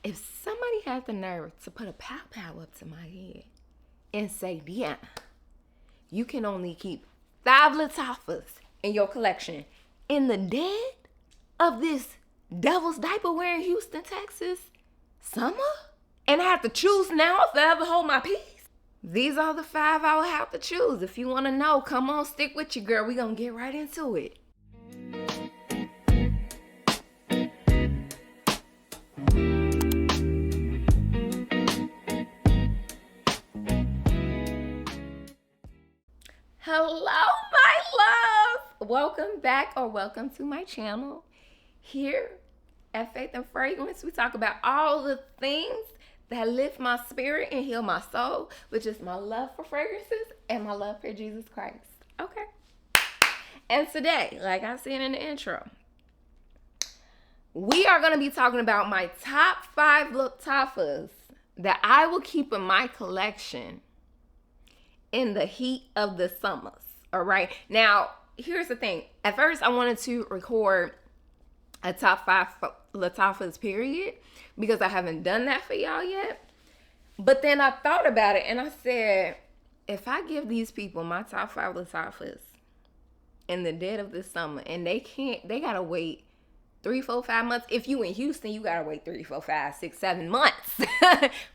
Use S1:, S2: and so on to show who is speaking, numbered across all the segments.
S1: if somebody had the nerve to put a pow pow up to my head and say, yeah, you can only keep 5 Lattafas in your collection in the dead of this devil's diaper wearing Houston, Texas summer, and I have to choose now or forever hold my peace. These are the 5 I would have to choose. If you want to know, come on, stick with you, girl. We're going to get right into it. Hello, my love. Welcome back or welcome to my channel. Here at Faith and Fragrance, we talk about all the things that lift my spirit and heal my soul, which is my love for fragrances and my love for Jesus Christ. Okay. And today, like I said in the intro, we are going to be talking about my top 5 Lattafas that I will keep in my collection in the heat of the summers. All right. Now, here's the thing. At first, I wanted to record a top 5 Lattafas period because I haven't done that for y'all yet. But then I thought about it and I said, if I give these people my top 5 Lattafas in the dead of this summer and they gotta wait 3, 4, 5 months. If you in Houston, you gotta wait 3, 4, 5, 6, 7 months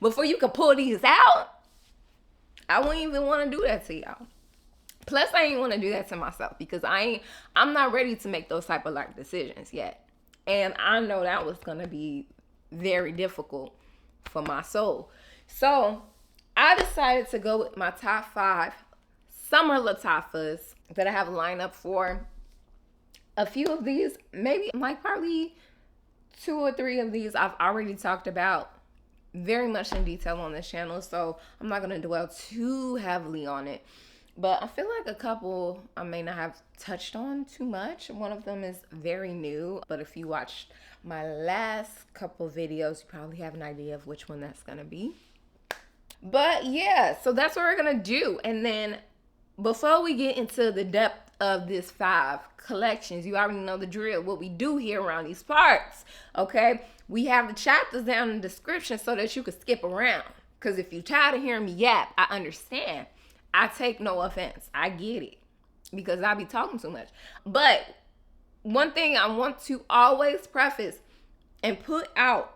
S1: before you can pull these out. I wouldn't even want to do that to y'all. Plus, I ain't want to do that to myself because I'm not ready to make those type of life decisions yet. And I know that was going to be very difficult for my soul. So I decided to go with my top 5 summer Lattafas that I have lined up for. A few of these, maybe like probably 2 or 3 of these I've already talked about very much in detail on this channel, so I'm not going to dwell too heavily on it. But I feel like a couple I may not have touched on too much. One of them is very new, but if you watched my last couple videos, you probably have an idea of which one that's going to be. But yeah, so that's what we're going to do. And then before we get into the depth of this 5 collections, you already know the drill, what we do here around these parts, okay? We have the chapters down in the description so that you can skip around. Because if you're tired of hearing me yap, I understand. I take no offense. I get it. Because I be talking too much. But one thing I want to always preface and put out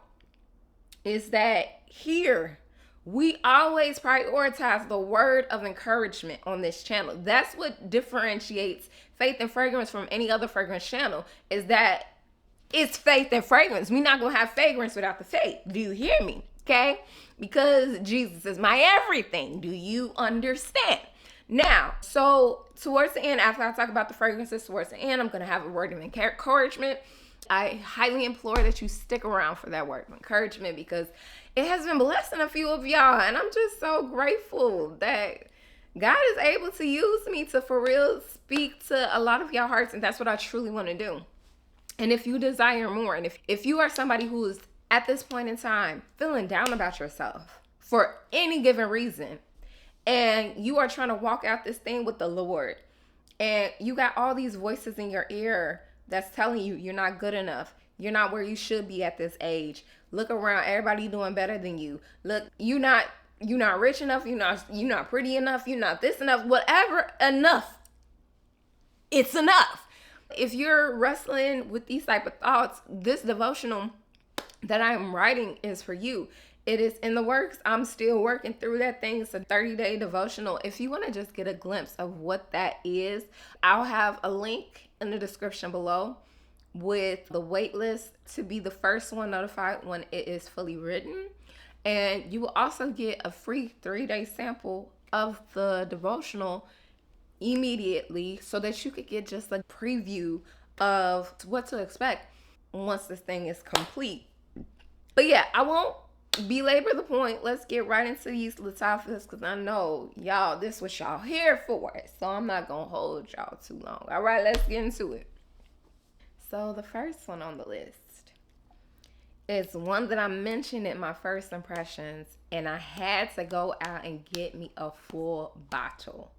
S1: is that here, we always prioritize the word of encouragement on this channel. That's what differentiates Faith and Fragrance from any other fragrance channel, is that it's faith and fragrance. We're not going to have fragrance without the faith. Do you hear me? Okay? Because Jesus is my everything. Do you understand? Now, so towards the end, after I talk about the fragrances, towards the end, I'm going to have a word of encouragement. I highly implore that you stick around for that word of encouragement because it has been blessing a few of y'all. And I'm just so grateful that God is able to use me to for real speak to a lot of y'all hearts. And that's what I truly want to do. And if you desire more, and if you are somebody who is at this point in time feeling down about yourself for any given reason, and you are trying to walk out this thing with the Lord, and you got all these voices in your ear that's telling you you're not good enough, you're not where you should be at this age. Look around, everybody doing better than you. Look, you're not rich enough, you're not pretty enough, you're not this enough, whatever enough. It's enough. If you're wrestling with these type of thoughts, this devotional that I'm writing is for you. It is in the works. I'm still working through that thing. It's a 30-day devotional. If you want to just get a glimpse of what that is, I'll have a link in the description below with the wait list to be the first one notified when it is fully written. And you will also get a free 3-day sample of the devotional immediately so that you could get just a preview of what to expect once this thing is complete. But yeah, I won't belabor the point. Let's get right into these Lattafas because I know y'all, this was y'all here for. So I'm not going to hold y'all too long. All right, let's get into it. So the first one on the list is one that I mentioned in my first impressions, and I had to go out and get me a full bottle.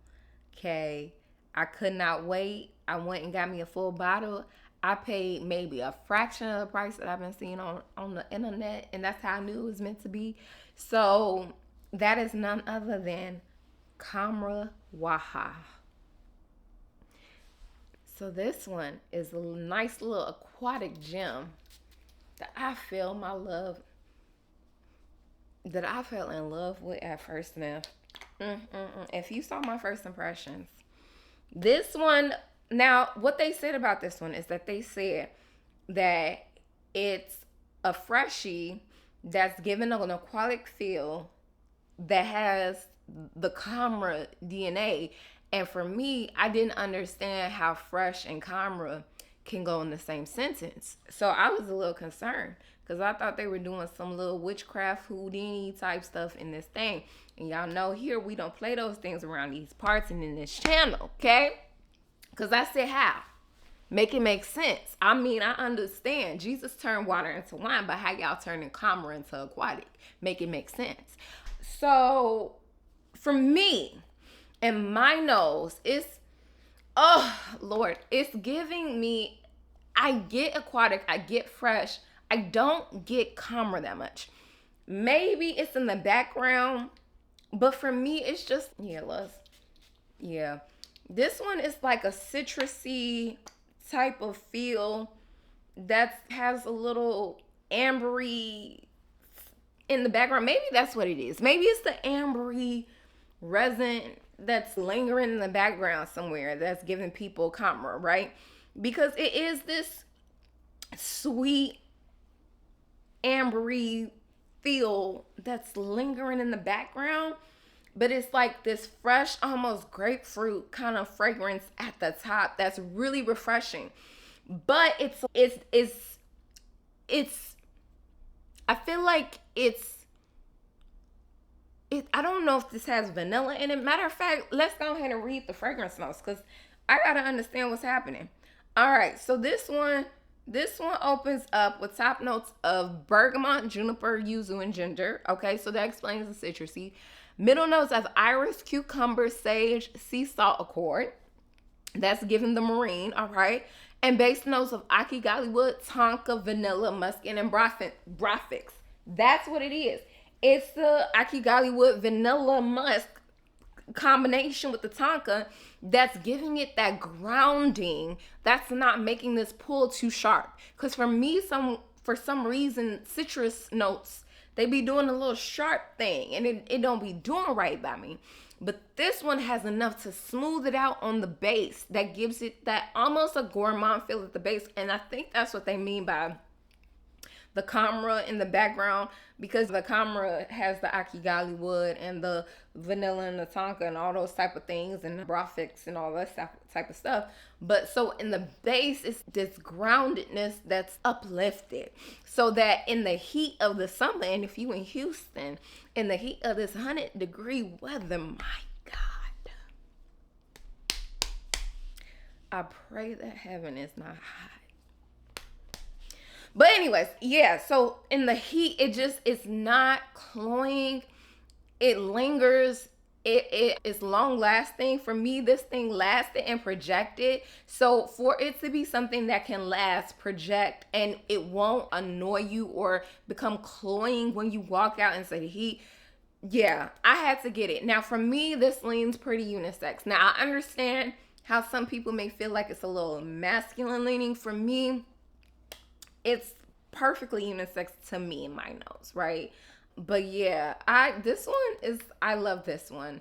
S1: Okay, I could not wait. I went and got me a full bottle. I paid maybe a fraction of the price that I've been seeing on the internet, and that's how I knew it was meant to be. So that is none other than Khamrah Waha. So this one is a nice little aquatic gem that I feel my love, that I fell in love with at first sniff. If you saw my first impressions, this one, now what they said about this one is that they said that it's a freshie that's given an aquatic feel that has the Khamrah DNA. And for me, I didn't understand how fresh and Khamrah can go in the same sentence. So I was a little concerned because I thought they were doing some little witchcraft Houdini type stuff in this thing. And y'all know here we don't play those things around these parts and in this channel, okay? Because I said how? Make it make sense. I mean, I understand Jesus turned water into wine, but how y'all turning Khamrah into aquatic? Make it make sense. So for me, and my nose, it's, oh Lord, it's giving me, I get aquatic, I get fresh, I don't get Khamrah that much. Maybe it's in the background, but for me, it's just, yeah. This one is like a citrusy type of feel that has a little ambery in the background. Maybe that's what it is. Maybe it's the ambery resin that's lingering in the background somewhere that's giving people Khamrah, right? Because it is this sweet ambery feel that's lingering in the background, but it's like this fresh, almost grapefruit kind of fragrance at the top that's really refreshing. But it's I feel like I don't know if this has vanilla in it. Matter of fact, let's go ahead and read the fragrance notes because I gotta understand what's happening. All right, so this one opens up with top notes of bergamot, juniper, yuzu, and ginger. Okay, so that explains the citrusy. Middle notes of iris, cucumber, sage, sea salt accord. That's giving the marine, all right? And base notes of akigali wood, tonka, vanilla, muscat, and brothix. That's what it is. It's the akigali wood vanilla musk combination with the tonka that's giving it that grounding, that's not making this pull too sharp. Because for me, for some reason, citrus notes, they be doing a little sharp thing and it don't be doing right by me. But this one has enough to smooth it out on the base that gives it that almost a gourmand feel at the base. And I think that's what they mean by the Khamrah in the background, because the Khamrah has the akigali wood and the vanilla and the tonka and all those type of things and the brothix and all that type of stuff. But so in the base, it's this groundedness that's uplifted, so that in the heat of the summer, and if you in Houston, in the heat of this 100-degree weather, my God, I pray that heaven is not hot. But anyways, yeah, so in the heat, it's not cloying. It lingers. It is long lasting. For me, this thing lasted and projected. So for it to be something that can last, project, and it won't annoy you or become cloying when you walk out into the heat, yeah, I had to get it. Now, for me, this leans pretty unisex. Now, I understand how some people may feel like it's a little masculine leaning. For me, it's perfectly unisex to me in my nose, right? But yeah, I love this one.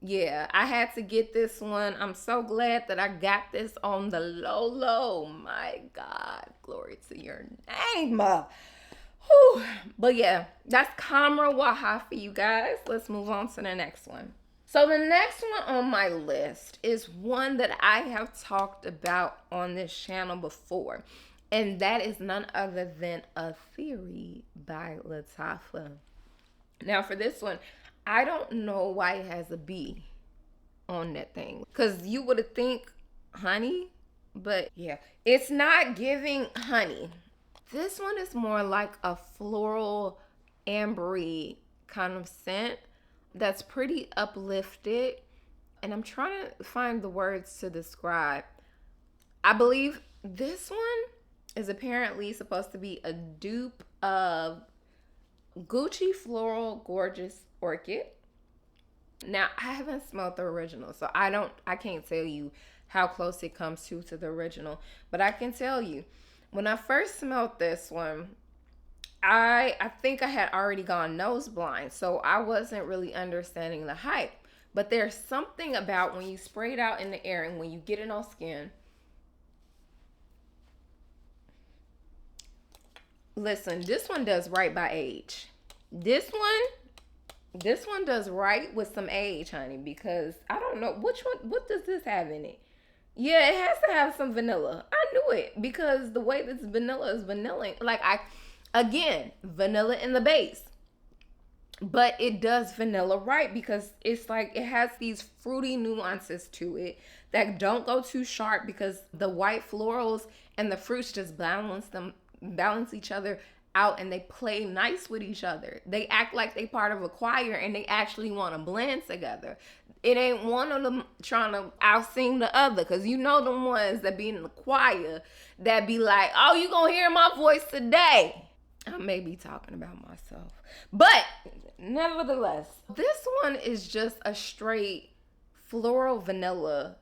S1: Yeah, I had to get this one. I'm so glad that I got this on the low. My God, glory to your name. Whew. But yeah, that's Khamrah Waha for you guys. Let's move on to the next one. So the next one on my list is one that I have talked about on this channel before. And that is none other than Atheeri by Lattafa. Now for this one, I don't know why it has a B on that thing. Because you would think honey, but yeah, it's not giving honey. This one is more like a floral, ambery kind of scent that's pretty uplifted. And I'm trying to find the words to describe. I believe This one is apparently supposed to be a dupe of Gucci Floral Gorgeous Orchid. Now, I haven't smelled the original, so I can't tell you how close it comes to the original, but I can tell you, when I first smelled this one, I think I had already gone nose blind, so I wasn't really understanding the hype. But there's something about when you spray it out in the air and when you get it on skin. Listen, this one does right by age. This one does right with some age, honey, because I don't know which one. What does this have in it? Yeah, it has to have some vanilla. I knew it because the way this vanilla is vanilla, like again, vanilla in the base, but it does vanilla right because it's like it has these fruity nuances to it that don't go too sharp because the white florals and the fruits just balance each other out, and they play nice with each other. They act like they part of a choir and they actually want to blend together. It ain't one of them trying to out-sing the other, because you know them ones that be in the choir that be like, oh, you gonna hear my voice today. I may be talking about myself, but nevertheless, this one is just a straight floral vanilla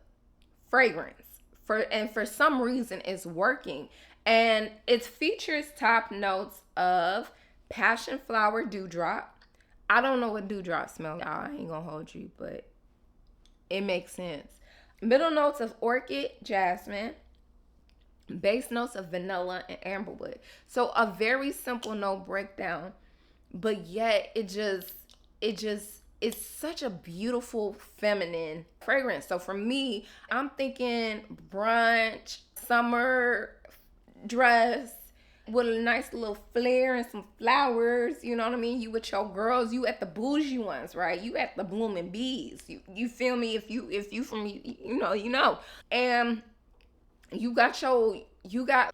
S1: fragrance for some reason it's working. And it features top notes of passion flower dewdrop. I don't know what dewdrop smells like. I ain't gonna hold you, but it makes sense. Middle notes of orchid, jasmine. Base notes of vanilla and amberwood. So a very simple note breakdown, but yet it's such a beautiful feminine fragrance. So for me, I'm thinking brunch, summer dress with a nice little flair and some flowers, you know what I mean? You with your girls, you at the bougie ones, right? You at the blooming bees. You feel me? If you from you know. And you got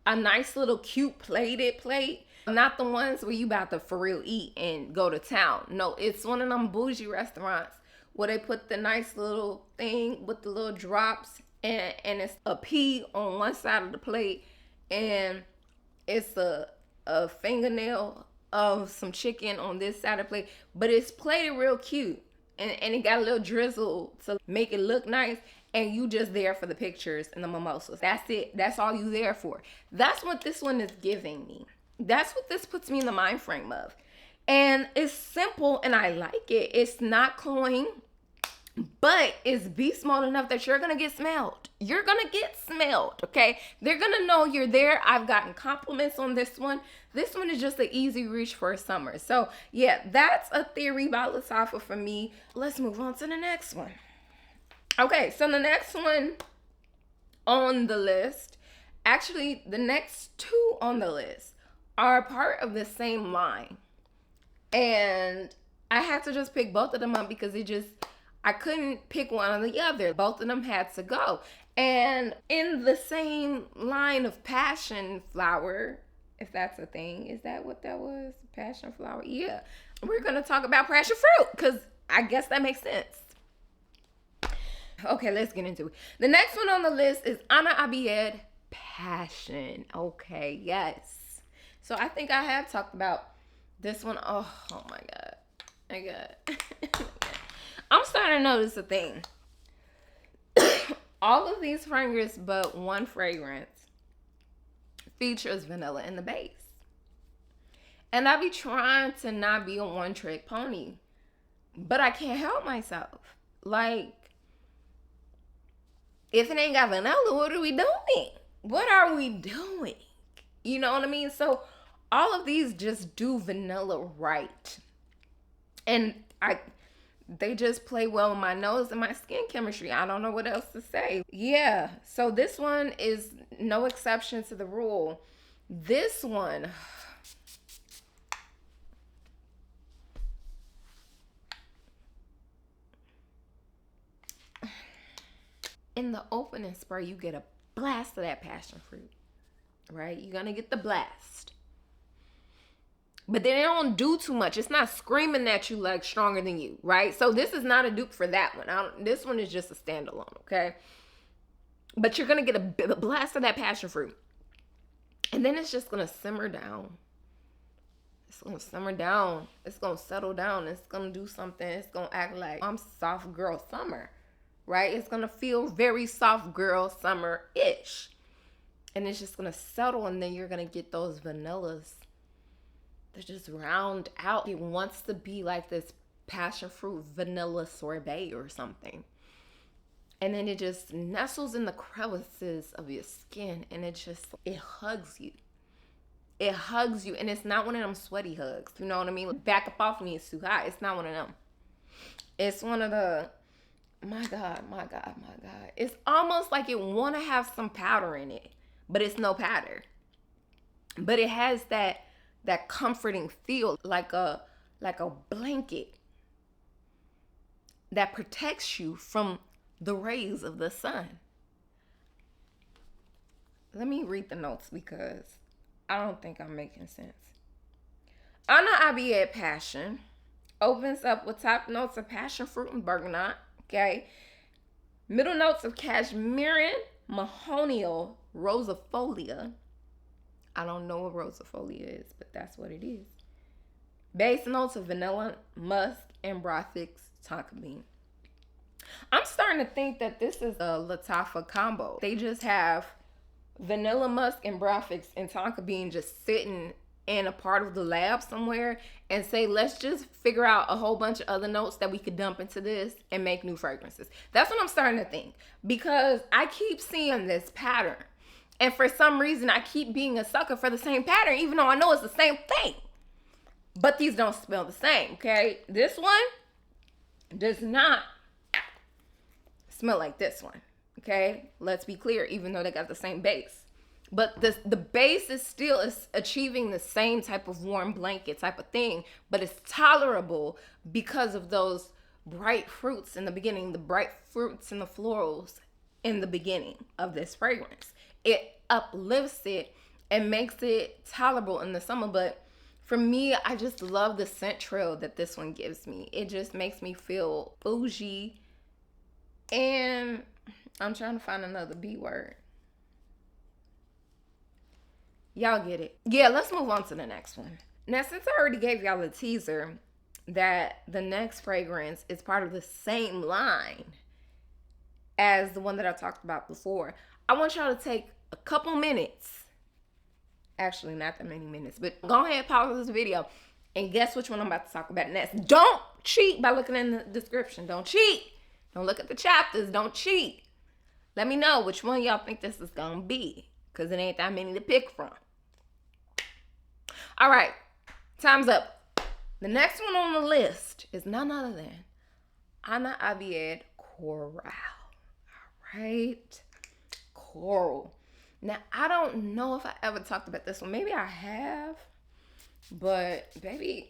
S1: a nice little cute plated plate. Not the ones where you about to for real eat and go to town. No, it's one of them bougie restaurants where they put the nice little thing with the little drops and it's a pea on one side of the plate and it's a fingernail of some chicken on this side of the plate, but it's plated real cute and it got a little drizzle to make it look nice, and you just there for the pictures and the mimosas. That's it. That's all you there for. That's what this one is giving me. That's what this puts me in the mind frame of. And it's simple and I like it. It's not cloying, but it's beast mode enough that you're gonna get smelled. You're gonna get smelled, okay? They're gonna know you're there. I've gotten compliments on this one. This one is just an easy reach for summer. So yeah, that's Atheeri by Lattafa for me. Let's move on to the next one. Okay, so the next one on the list, actually the next two on the list are part of the same line. And I had to just pick both of them up because I couldn't pick one or the other. Both of them had to go. And in the same line of passion flower, if that's a thing, is that what that was? Passion flower? Yeah. We're going to talk about passion fruit because I guess that makes sense. Okay, let's get into it. The next one on the list is Abiyedh Passion. Okay, yes. So I think I have talked about this one. Oh my God. My God. I'm starting to notice a thing. All of these fragrances but one fragrance features vanilla in the base. And I be trying to not be a one-trick pony, but I can't help myself. Like, if it ain't got vanilla, what are we doing? What are we doing? You know what I mean? So all of these just do vanilla right. And they just play well with my nose and my skin chemistry. I don't know what else to say. Yeah, so this one is no exception to the rule. This one, in the opening spray, you get a blast of that passion fruit, right? You're gonna get the blast. But they don't do too much. It's not screaming at you like stronger than you, right? So this is not a dupe for that one. This one is just a standalone, okay? But you're going to get a blast of that passion fruit. And then it's just going to simmer down. It's going to simmer down. It's going to settle down. It's going to do something. It's going to act like I'm soft girl summer, right? It's going to feel very soft girl summer-ish. And it's just going to settle, and then you're going to get those vanillas that just round out. It wants to be like this passion fruit vanilla sorbet or something. And then it just nestles in the crevices of your skin, and it hugs you. It hugs you, and it's not one of them sweaty hugs. You know what I mean? Back up off me, it's too hot. It's not one of them. It's one of the, my God. It's almost like it want to have some powder in it, but it's no powder. But it has that comforting feel, like a blanket that protects you from the rays of the sun. Let me read the notes because I don't think I'm making sense. On the Abiyedh Passion opens up with top notes of passion fruit and bergamot, okay? Middle notes of cashmere, mahonial, rosifolia. I don't know what rosifolia is, but that's what it is. Base notes of vanilla, musk, and Brothyx tonka bean. I'm starting to think that this is a Lattafa combo. They just have vanilla musk and Brothyx and tonka bean just sitting in a part of the lab somewhere and say, let's just figure out a whole bunch of other notes that we could dump into this and make new fragrances. That's what I'm starting to think, because I keep seeing this pattern. And for some reason, I keep being a sucker for the same pattern, even though I know it's the same thing. But these don't smell the same, okay? This one does not smell like this one, okay? Let's be clear, even though they got the same base. But the base is still achieving the same type of warm blanket type of thing, but it's tolerable because of those bright fruits in the beginning, the bright fruits and the florals in the beginning of this fragrance. It uplifts it and makes it tolerable in the summer. But for me, I just love the scent trail that this one gives me. It just makes me feel bougie. And I'm trying to find another B word. Y'all get it. Yeah, let's move on to the next one. Now, since I already gave y'all a teaser that the next fragrance is part of the same line as the one that I talked about before, I want y'all to take a couple minutes. Actually, not that many minutes, but go ahead, pause this video, and guess which one I'm about to talk about next. Don't cheat by looking in the description. Don't cheat. Don't look at the chapters. Don't cheat. Let me know which one y'all think this is going to be, because it ain't that many to pick from. All right. Time's up. The next one on the list is none other than Abiyedh Coral. All right. Coral. Now, I don't know if I ever talked about this one. Maybe I have, but baby,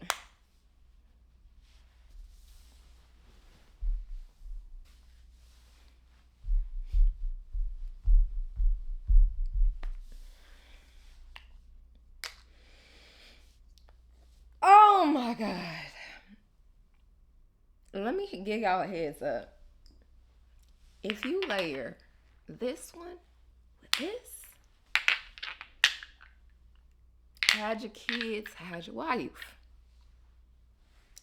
S1: oh my God. Let me give y'all a heads up. If you layer this one with this, had your kids, had your wife,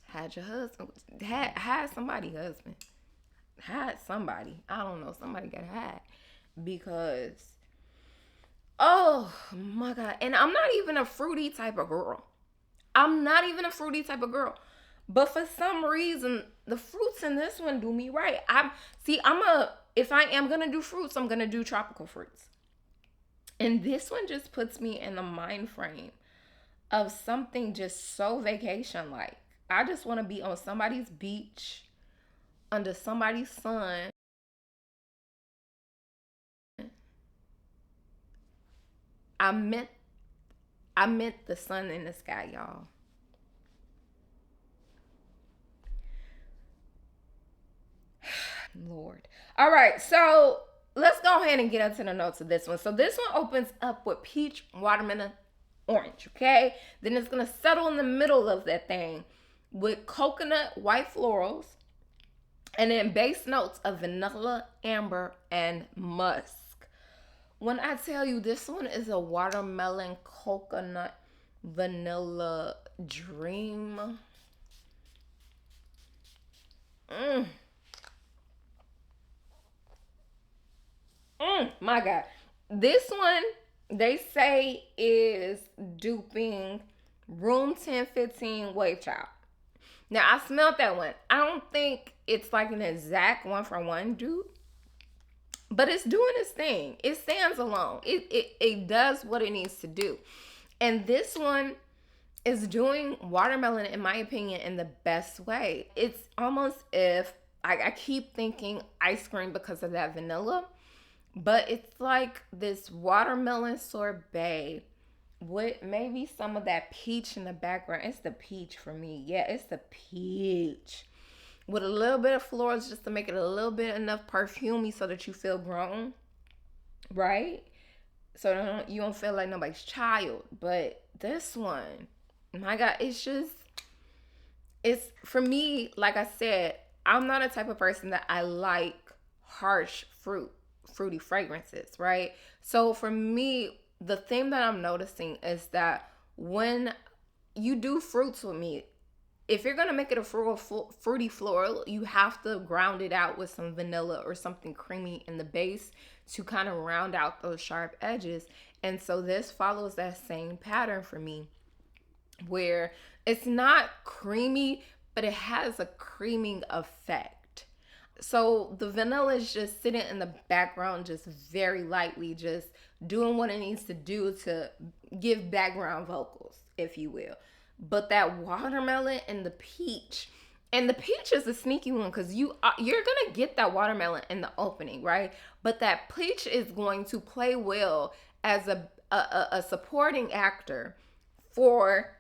S1: had your husband, had somebody husband, had somebody, I don't know, somebody got had, because, oh my God. And I'm not even a fruity type of girl. But for some reason, the fruits in this one do me right. If I am going to do fruits, I'm going to do tropical fruits. And this one just puts me in the mind frame of something just so vacation-like. I just want to be on somebody's beach, under somebody's sun. I meant the sun in the sky, y'all. Lord. All right, so let's go ahead and get into the notes of this one. So this one opens up with peach, watermelon, orange, okay? Then it's going to settle in the middle of that thing with coconut, white florals, and then base notes of vanilla, amber, and musk. When I tell you this one is a watermelon coconut vanilla dream. Mm, my God. This one, they say, is duping Room 1015 Wave Child. Now, I smelled that one. I don't think it's like an exact one for one dupe, but it's doing its thing. It stands alone. It does what it needs to do. And this one is doing watermelon, in my opinion, in the best way. It's almost if I keep thinking ice cream because of that vanilla, but it's like this watermelon sorbet with maybe some of that peach in the background. It's the peach for me. Yeah, it's the peach. With a little bit of florals just to make it a little bit enough perfumey so that you feel grown, right? So you don't feel like nobody's child. But this one, my God, it's for me, like I said, I'm not a type of person that I like harsh fruity fragrances, right? So for me, the thing that I'm noticing is that when you do fruits with me, if you're gonna make it a fruity floral, you have to ground it out with some vanilla or something creamy in the base to kind of round out those sharp edges. And so this follows that same pattern for me, where it's not creamy, but it has a creaming effect. So the vanilla is just sitting in the background, just very lightly, just doing what it needs to do to give background vocals, if you will. But that watermelon and the peach is a sneaky one because you're gonna get that watermelon in the opening, right? But that peach is going to play well as a supporting actor for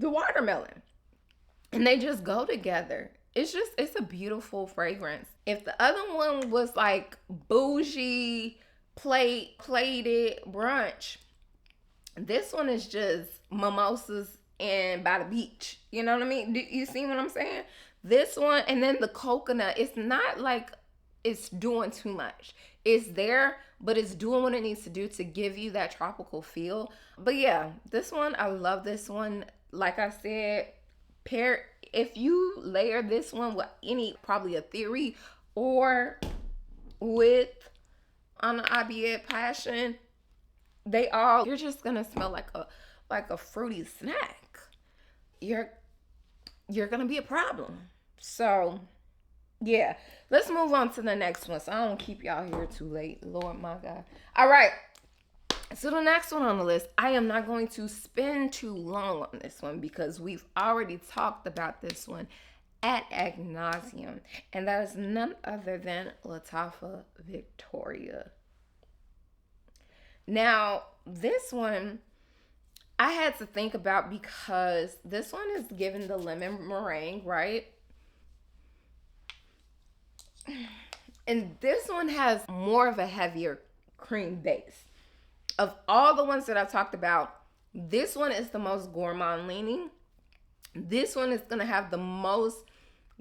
S1: the watermelon, and they just go together. It's a beautiful fragrance. If the other one was like bougie plated brunch, this one is just mimosas and by the beach. You know what I mean? Do you see what I'm saying? This one, and then the coconut, it's not like it's doing too much. It's there, but it's doing what it needs to do to give you that tropical feel. But yeah, this one, I love this one. Like I said, if you layer this one with probably Atheeri or with an Abiyedh Passion, you're just gonna smell like a fruity snack. You're gonna be a problem. So yeah, let's move on to the next one so I don't keep y'all here too late. Lord, my God. All right, so the next one on the list, I am not going to spend too long on this one because we've already talked about this one ad nauseum, and that is none other than Lattafa Victoria. Now, this one I had to think about because this one is given the lemon meringue, right? And this one has more of a heavier cream base. Of all the ones that I've talked about, this one is the most gourmand leaning. This one is going to have the most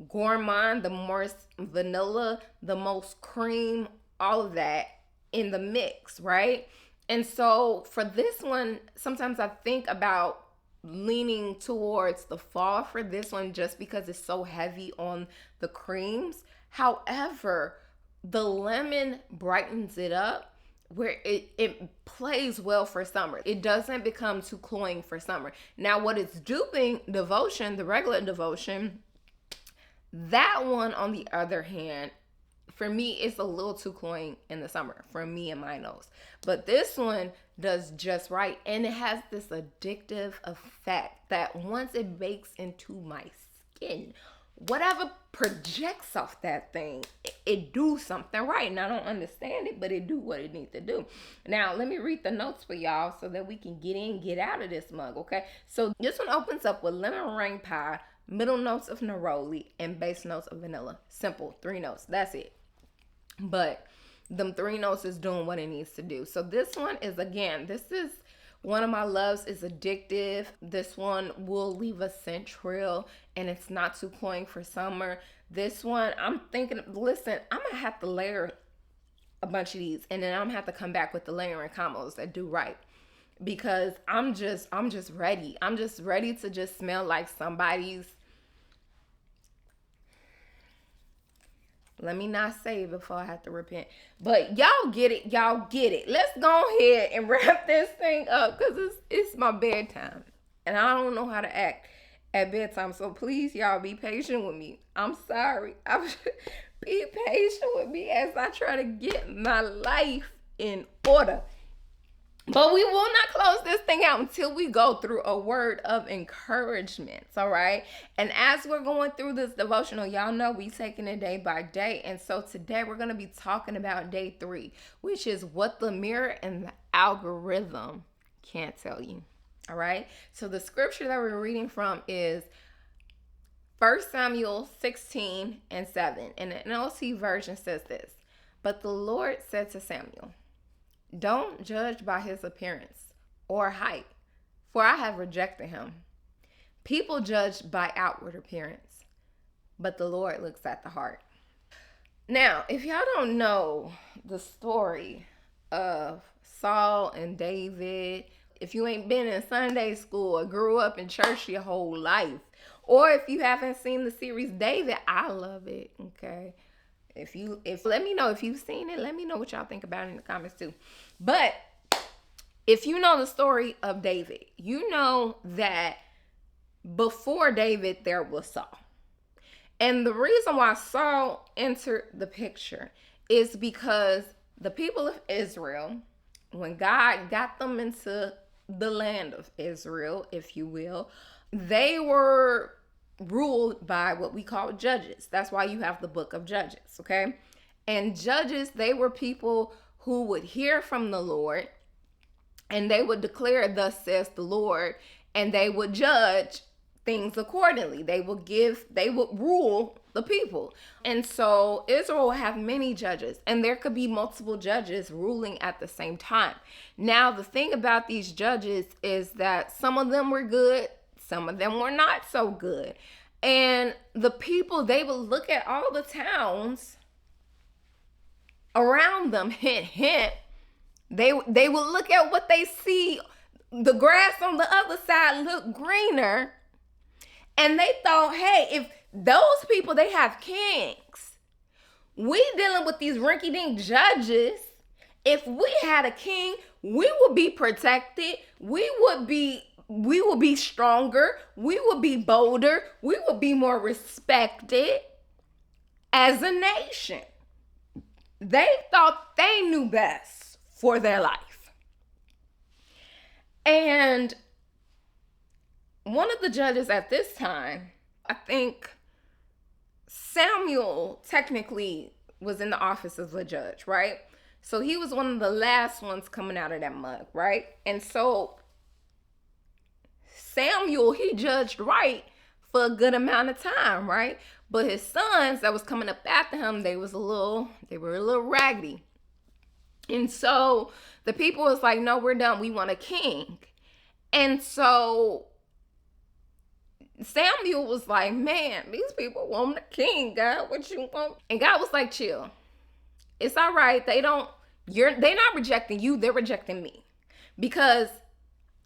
S1: gourmand, the most vanilla, the most cream, all of that in the mix, right? And so for this one, sometimes I think about leaning towards the fall for this one just because it's so heavy on the creams. However, the lemon brightens it up where it plays well for summer. It doesn't become too cloying for summer. Now, what it's duping, Devotion, the regular Devotion, that one, on the other hand, for me, it's a little too cloying in the summer for me and my nose. But this one does just right. And it has this addictive effect that once it bakes into my skin, whatever projects off that thing, it do something right. And I don't understand it, but it do what it needs to do. Now, let me read the notes for y'all so that we can get out of this mug, okay? So this one opens up with lemon meringue pie, middle notes of neroli, and base notes of vanilla. Simple, 3 notes. That's it. But them 3 notes is doing what it needs to do. So this one is, again, this is one of my loves. Is addictive. This one will leave a scent trail, and it's not too cloying for summer. This one, I'm thinking, listen, I'm gonna have to layer a bunch of these, and then I'm gonna have to come back with the layering combos that do right, because I'm just ready. I'm just ready to just smell like somebody's. Let me not say it before I have to repent. But y'all get it. Y'all get it. Let's go ahead and wrap this thing up, because it's my bedtime. And I don't know how to act at bedtime. So please, y'all, be patient with me. I'm sorry. Be patient with me as I try to get my life in order. But we will not close this thing out until we go through a word of encouragement, all right? And as we're going through this devotional, y'all know we taking it day by day. And so today we're going to be talking about day 3, which is what the mirror and the algorithm can't tell you, all right? So the scripture that we're reading from is 1 Samuel 16:7. And the NLT version says this: "But the Lord said to Samuel, don't judge by his appearance or height, for I have rejected him. People judge by outward appearance, but the Lord looks at the heart." Now, if y'all don't know the story of Saul and David, if you ain't been in Sunday school or grew up in church your whole life, or if you haven't seen the series David, I love it, okay? If let me know if you've seen it. Let me know what y'all think about it in the comments too. But if you know the story of David, you know that before David there was Saul. And the reason why Saul entered the picture is because the people of Israel, when God got them into the land of Israel, if you will, they were ruled by what we call judges. That's why you have the book of Judges, okay? And judges, they were people who would hear from the Lord, and they would declare, "Thus says the Lord," and they would judge things accordingly. They would rule the people. And so Israel will have many judges, and there could be multiple judges ruling at the same time. Now, the thing about these judges is that some of them were good, some of them were not so good. And the people, they would look at all the towns around them, hint, hint. They would look at what they see. The grass on the other side looked greener. And they thought, hey, if those people, they have kings, we dealing with these rinky-dink judges. If we had a king, we would be protected. We would be stronger, we would be bolder, we would be more respected as a nation. They thought they knew best for their life. And one of the judges at this time, I think Samuel technically was in the office of a judge, right? So he was one of the last ones coming out of that mug, right? And so Samuel, he judged right for a good amount of time, right? But his sons that was coming up after him, they were a little raggedy. And so the people was like, no, we're done. We want a king. And so Samuel was like, man, these people want a king, God. What you want? And God was like, chill. It's all right. They're not rejecting you. They're rejecting me, because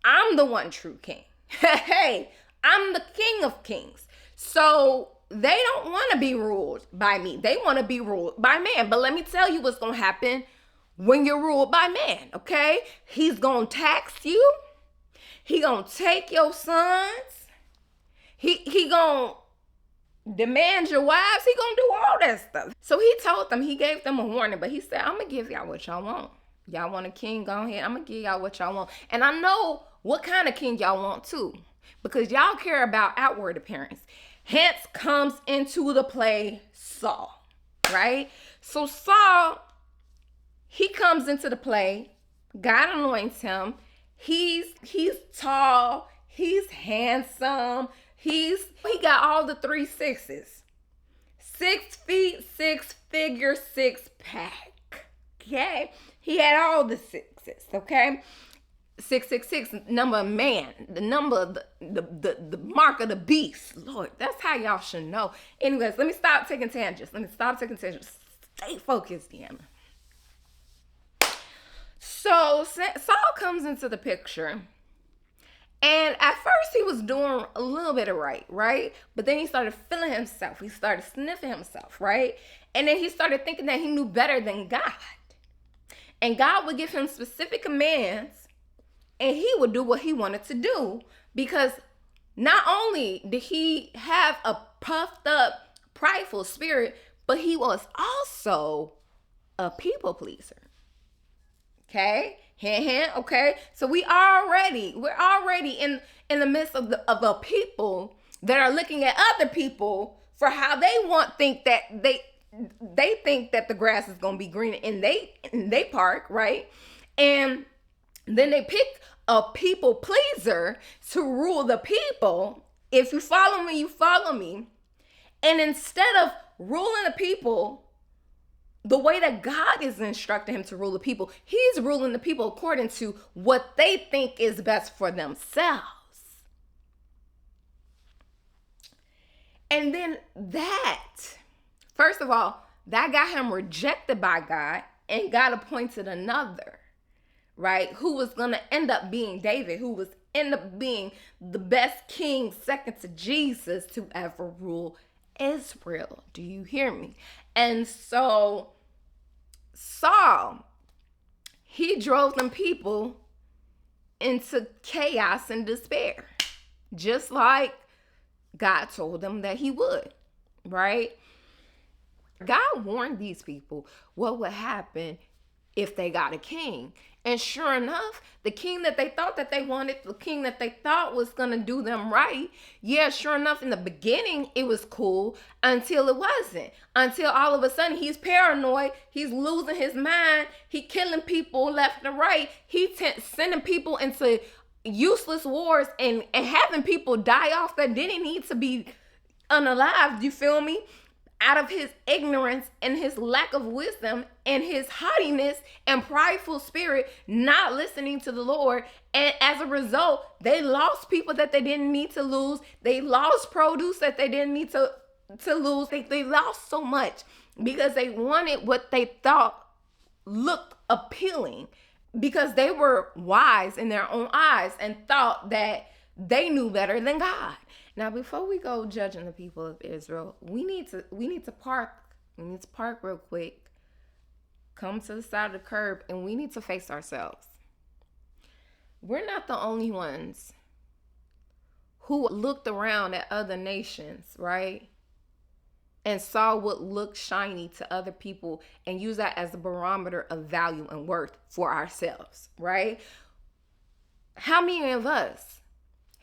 S1: I'm the one true king. Hey, I'm the King of Kings. So they don't want to be ruled by me. They want to be ruled by man. But let me tell you what's going to happen when you're ruled by man, okay? He's going to tax you. He going to take your sons. He going to demand your wives. He going to do all that stuff. So he told them, he gave them a warning, but he said, I'm going to give y'all what y'all want. Y'all want a king? Go ahead. I'm going to give y'all what y'all want. And I know what kind of king y'all want too, because y'all care about outward appearance. Hence comes into the play Saul, right? So Saul, he comes into the play. God anoints him. He's tall. He's handsome. He got all the 3 6s. 6 feet, 6 figure, 6 pack. Okay? He had all the 6s, okay? 666, number of man, the number of the mark of the beast. Lord, that's how y'all should know. Anyways, let me stop taking tangents. Stay focused, Deanna. So Saul comes into the picture. And at first he was doing a little bit of right? But then he started feeling himself. He started sniffing himself, right? And then he started thinking that he knew better than God. And God would give him specific commands, and he would do what he wanted to do, because not only did he have a puffed up, prideful spirit, but he was also a people pleaser. Okay? Okay? So we're already in the midst of a people that are looking at other people for how they think that the grass is going to be green in they park, right? And then they pick a people pleaser to rule the people. If you follow me, you follow me. And instead of ruling the people the way that God is instructing him to rule the people, he's ruling the people according to what they think is best for themselves. And then first of all, that got him rejected by God, and God appointed another, right? Who was going to end up being David, who was end up being the best king second to Jesus to ever rule Israel. Do you hear me? And so Saul, he drove them people into chaos and despair, just like God told them that he would, right? God warned these people what would happen if they got a king. And sure enough, the king that they thought that they wanted, the king that they thought was going to do them right, yeah, sure enough, in the beginning, it was cool until it wasn't. Until all of a sudden, he's paranoid, he's losing his mind, he killing people left and right, sending people into useless wars and having people die off that didn't need to be unalived, you feel me? Out of his ignorance and his lack of wisdom and his haughtiness and prideful spirit, not listening to the Lord. And as a result, they lost people that they didn't need to lose. They lost produce that they didn't need to lose. They lost so much because they wanted what they thought looked appealing, because they were wise in their own eyes and thought that they knew better than God. Now, before we go judging the people of Israel, we need to park. We need to park real quick, come to the side of the curb, and we need to face ourselves. We're not the only ones who looked around at other nations, right? And saw what looked shiny to other people and use that as a barometer of value and worth for ourselves, right? How many of us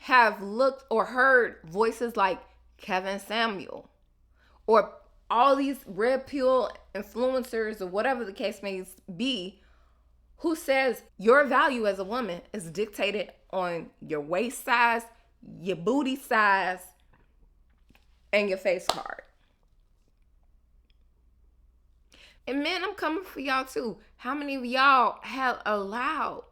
S1: have looked or heard voices like Kevin Samuel or all these red pill influencers or whatever the case may be, who says your value as a woman is dictated on your waist size, your booty size, and your face card? And man, I'm coming for y'all too. How many of y'all have allowed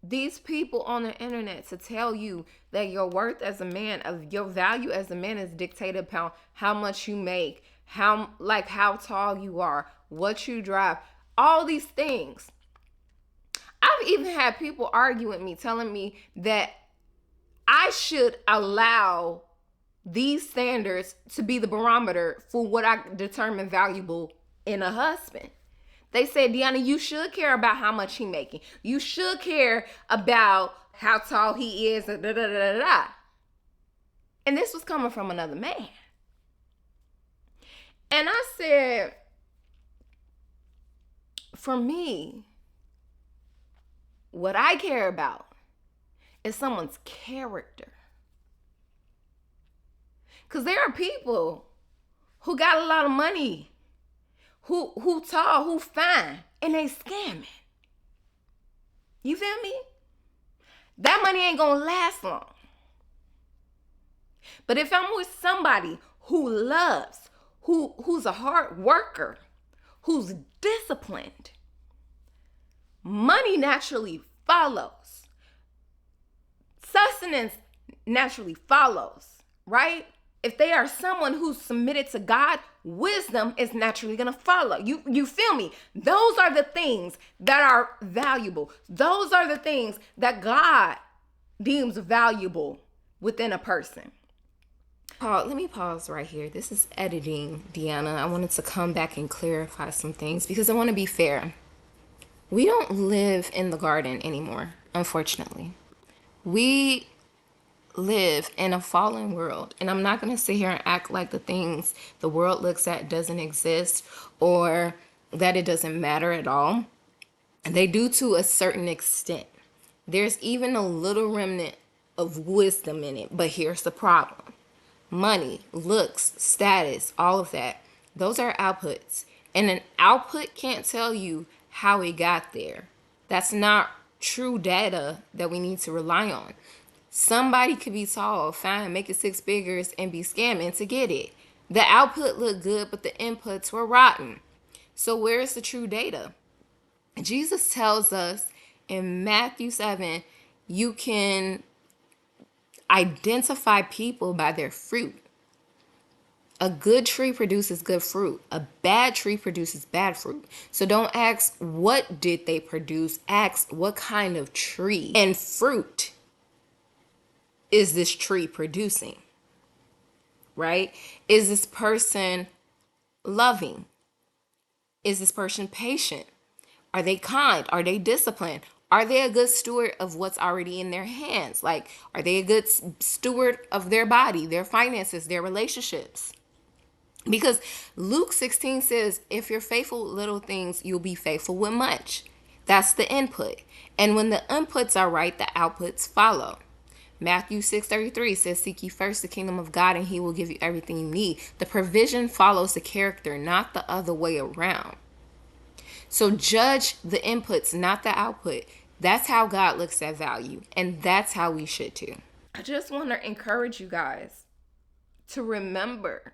S1: these people on the internet to tell you that your worth as a man, of your value as a man, is dictated upon how much you make, how tall you are, what you drive, all these things? I've even had people argue with me, telling me that I should allow these standards to be the barometer for what I determine valuable in a husband. They said, Deanna, you should care about how much he's making. You should care about how tall he is. Da, da, da, da, da. And this was coming from another man. And I said, for me, what I care about is someone's character. Because there are people who got a lot of money, who tall, who fine, and they scamming. You feel me? That money ain't gonna last long. But if I'm with somebody who loves, who's a hard worker, who's disciplined, money naturally follows. Sustenance naturally follows, right? if they are someone who's submitted to God, wisdom is naturally going to follow. You feel me? Those are the things that are valuable. Those are the things that God deems valuable within a person. Let me pause right here. This is editing, Deanna. I wanted to come back and clarify some things because I want to be fair. We don't live in the garden anymore, unfortunately. We live in a fallen world, and I'm not going to sit here and act like the things the world looks at doesn't exist or that it doesn't matter at all. They do to a certain extent. There's even a little remnant of wisdom in it, but here's the problem. Money, looks, status, all of that, those are outputs, and an output can't tell you how it got there. That's not true data that we need to rely on. Somebody could be tall, fine, making six figures, and be scamming to get it. The output looked good, but the inputs were rotten. So where's the true data? Jesus tells us in Matthew 7, you can identify people by their fruit. A good tree produces good fruit. A bad tree produces bad fruit. So don't ask what did they produce. Ask what kind of tree and fruit is this tree producing, right? Is this person loving? Is this person patient? Are they kind? Are they disciplined? Are they a good steward of what's already in their hands? Like, are they a good steward of their body, their finances, their relationships? Because Luke 16 says, if you're faithful with little things, you'll be faithful with much. That's the input. And when the inputs are right, the outputs follow. Matthew 6:33 says, seek ye first the kingdom of God and he will give you everything you need. The provision follows the character, not the other way around. So judge the inputs, not the output. That's how God looks at value. And that's how we should too. I just want to encourage you guys to remember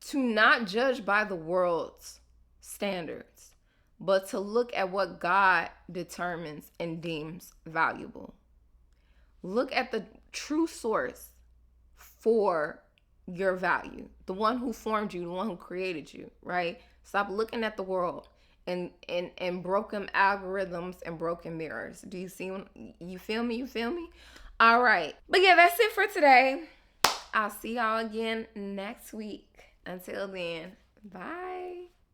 S1: to not judge by the world's standards, but to look at what God determines and deems valuable. Look at the true source for your value, the one who formed you, the one who created you, right? Stop looking at the world and broken algorithms and broken mirrors. Do you see? You feel me? You feel me? All right. But yeah, that's it for today. I'll see y'all again next week. Until then, bye.